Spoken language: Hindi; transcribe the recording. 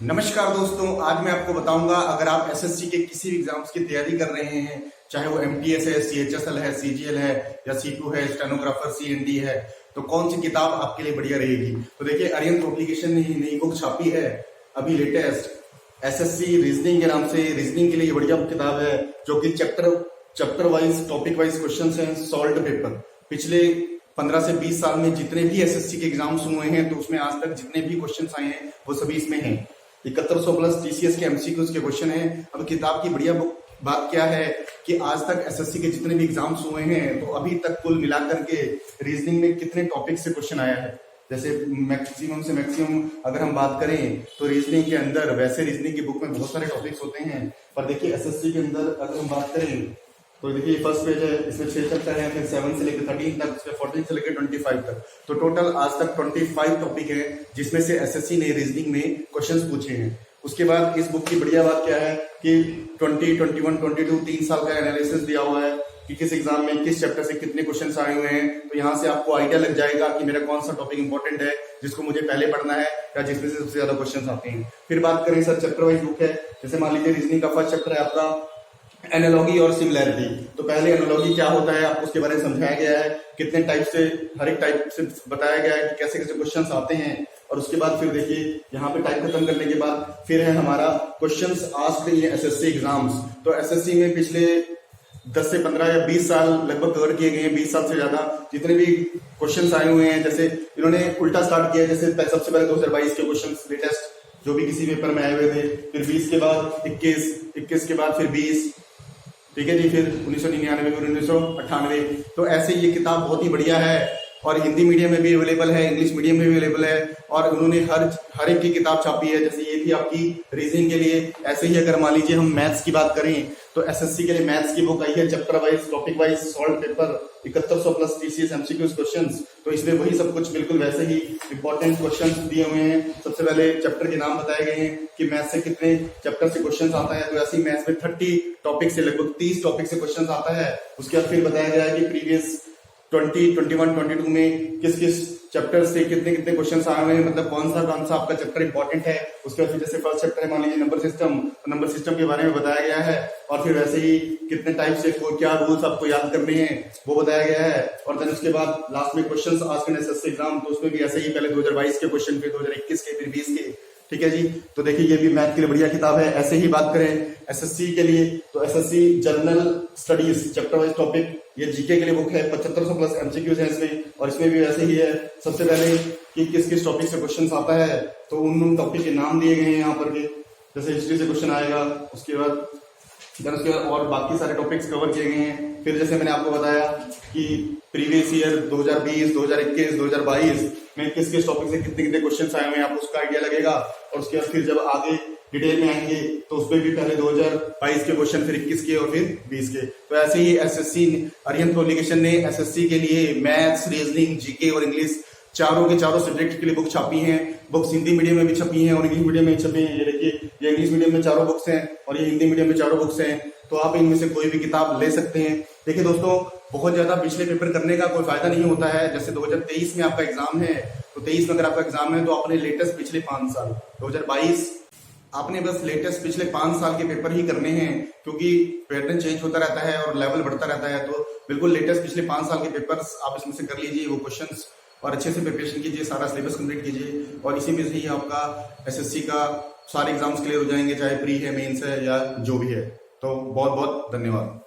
नमस्कार दोस्तों, आज मैं आपको बताऊंगा अगर आप एसएससी के किसी भी एग्जाम्स की तैयारी कर रहे हैं, चाहे वो एमटीएस है, सीएचएसएल है, सीजीएल है या C2 है, स्टेनोग्राफर सीएनडी है, तो कौन सी किताब आपके लिए बढ़िया रहेगी। तो देखिए, अरिहंत पब्लिकेशन ने नई बुक छापी है अभी लेटेस्ट, एसएससी रीजनिंग के नाम से। रीजनिंग के लिए ये बढ़िया किताब है जो कि chapter wise, topic wise question है, सॉल्व पेपर। पिछले 15 से 20 साल में जितने भी एसएससी के एग्जाम्स हुए हैं, तो उसमें आज तक जितने भी क्वेश्चन आए हैं वो सभी इसमें हैं। 7100 प्लस टीसीएस के एमसीक्यूज के क्वेश्चन हैं। अब किताब की बढ़िया बात क्या है कि आज तक एसएससी के जितने भी एग्जाम्स हुए हैं, तो अभी तक कुल मिलाकर के रीजनिंग में कितने टॉपिक से क्वेश्चन आया है। जैसे मैक्सिमम से मैक्सिमम अगर हम बात करें तो रीजनिंग के अंदर, वैसे रीजनिंग की बुक में बहुत सारे टॉपिक्स होते हैं, पर देखिए एसएससी के अंदर अगर हम बात करें तो देखिए फर्स्ट पेज है, इसमें 6 चैप्टर है, फिर 7 से लेकर 13 तक, उसमें 14 से लेकर 25 तक। तो टोटल आज तक 25 टॉपिक है जिसमें से एसएससी ने रीजनिंग में क्वेश्चंस पूछे हैं। उसके बाद इस बुक की बढ़िया बात क्या है कि 20, 21, 22 3 साल का एनालिसिस दिया हुआ है कि किस एग्जाम में किस चैप्टर से कितने क्वेश्चंस आए हुए हैं। तो यहाँ से आपको आइडिया लग जाएगा कि मेरा कौन सा टॉपिक इंपॉर्टेंट है, जिसको मुझे पहले पढ़ना है या जिसमें से सबसे ज्यादा क्वेश्चन आते हैं। फिर बात करें सर, चैप्टर वाइज बुक है। जैसे मान लीजिए रीजनिंग का फर्स्ट चैप्टर है आपका एनालॉजी और सिमिलैरिटी। तो पहले एनालॉजी क्या होता है आपको उसके बारे में समझाया गया है, कितने टाइप से, हर एक टाइप से बताया गया है कि कैसे कैसे क्वेश्चंस आते हैं। और उसके बाद फिर देखिए यहाँ पे टाइप खत्म करने के बाद फिर है हमारा questions asked in SSC exams. तो एसएससी में पिछले 10 से 15 या 20 साल लगभग कवर किए गए हैं, 20 साल से ज्यादा जितने भी क्वेश्चंस आए हुए हैं। जैसे इन्होंने उल्टा स्टार्ट किया, जैसे सबसे पहले 2022 के क्वेश्चन लेटेस्ट जो भी किसी पेपर में आए हुए थे, फिर 20 के बाद 21 के बाद फिर 20, ठीक है जी, फिर 1999, फिर 1998। तो ऐसे ये किताब बहुत ही बढ़िया है और हिंदी मीडियम में भी अवेलेबल है, इंग्लिश मीडियम में भी अवेलेबल है। और उन्होंने हर एक की किताब छापी है। जैसे ये थी आपकी रीजनिंग के लिए। ऐसे ही अगर मान लीजिए हम मैथ्स की बात करें तो एसएससी के लिए मैथ्स की बुक आई है, chapter wise, topic wise, solve paper, 7100 plus TCS MCQs questions. तो इसमें वही सब कुछ बिल्कुल वैसे ही इंपॉर्टेंट क्वेश्चंस दिए हुए हैं। सबसे पहले चैप्टर के नाम बताए गए हैं कि मैथ्स से कितने चैप्टर से क्वेश्चन आता है। तो ऐसे ही मैथ्स में 30 टॉपिक से, लगभग 30 टॉपिक से क्वेश्चन आता है। उसके बाद फिर बताया गया है कि प्रीवियस 20, 21, 22 में किस किस चैप्टर से कितने कितने क्वेश्चंस आए हुए हैं, मतलब कौन सा आपका चैप्टर इंपॉर्टेंट है। उसके बाद फिर जैसे फर्स्ट चैप्टर है मान लीजिए नंबर सिस्टम, तो नंबर सिस्टम के बारे में बताया गया है। और फिर वैसे ही कितने टाइप से क्या रूल्स आपको याद करने हैं वो बताया गया है। और देन उसके बाद लास्ट में question asked in SSC exam, तो उसमें भी ऐसे ही पहले 2022 के क्वेश्चन, फिर 2021 के, फिर 20 के, ठीक है जी। तो देखिए ये भी मैथ के लिए बढ़िया किताब है। ऐसे ही बात करें एसएससी के लिए तो SSC general studies chapter wise topic, ये जीके के लिए बुक है, 7500 प्लस एमसीक्यूज है इसमें। और इसमें भी वैसे ही है, सबसे पहले कि किस किस टॉपिक से क्वेश्चन आता है, तो उन टॉपिक के नाम दिए गए हैं यहाँ पर के। जैसे हिस्ट्री से क्वेश्चन आएगा, उसके बाद और बाकी सारे टॉपिक्स कवर किए गए हैं। फिर जैसे मैंने आपको बताया कि प्रीवियस ईयर 2020, 2021, 2022 में किस किस टॉपिक से कितने कितने क्वेश्चन आए हुए हैं, आपको उसका आइडिया लगेगा। और उसके बाद फिर जब आगे डिटेल में आएंगे तो उसमें भी पहले 2022 के क्वेश्चन, फिर 21 के और फिर 20 के। तो ऐसे ही एसएससी अरिहंत पब्लिकेशन ने एसएससी के लिए मैथ्स, रीजनिंग, जीके और इंग्लिश चारों के चारों सब्जेक्ट के लिए बुक छापी हैं। बुक्स हिंदी मीडियम में भी छपी हैं और इंग्लिश मीडियम में छपी हैं। ये देखिए, ये इंग्लिश मीडियम में चारों बुक्स हैं और ये हिंदी मीडियम में चारों बुक्स हैं। तो आप इनमें से कोई भी किताब ले सकते हैं। देखिए दोस्तों, बहुत ज्यादा पिछले पेपर करने का कोई फायदा नहीं होता है। जैसे 2023 में आपका एग्जाम है, तो 23 में अगर आपका एग्जाम है तो आपने लेटेस्ट पिछले 5 साल, 2022 आपने बस लेटेस्ट पिछले 5 साल के पेपर ही करने हैं, क्योंकि पैटर्न चेंज होता रहता है और लेवल बढ़ता रहता है। तो बिल्कुल लेटेस्ट पिछले 5 साल के पेपर्स आप इसमें से कर लीजिए, वो क्वेश्चंस, और अच्छे से प्रिपरेशन कीजिए, सारा सिलेबस कंप्लीट कीजिए। और इसी में से ही आपका एसएससी का सारे एग्जाम्स क्लियर हो जाएंगे, चाहे प्री है, मेंस है या जो भी है। तो बहुत बहुत धन्यवाद।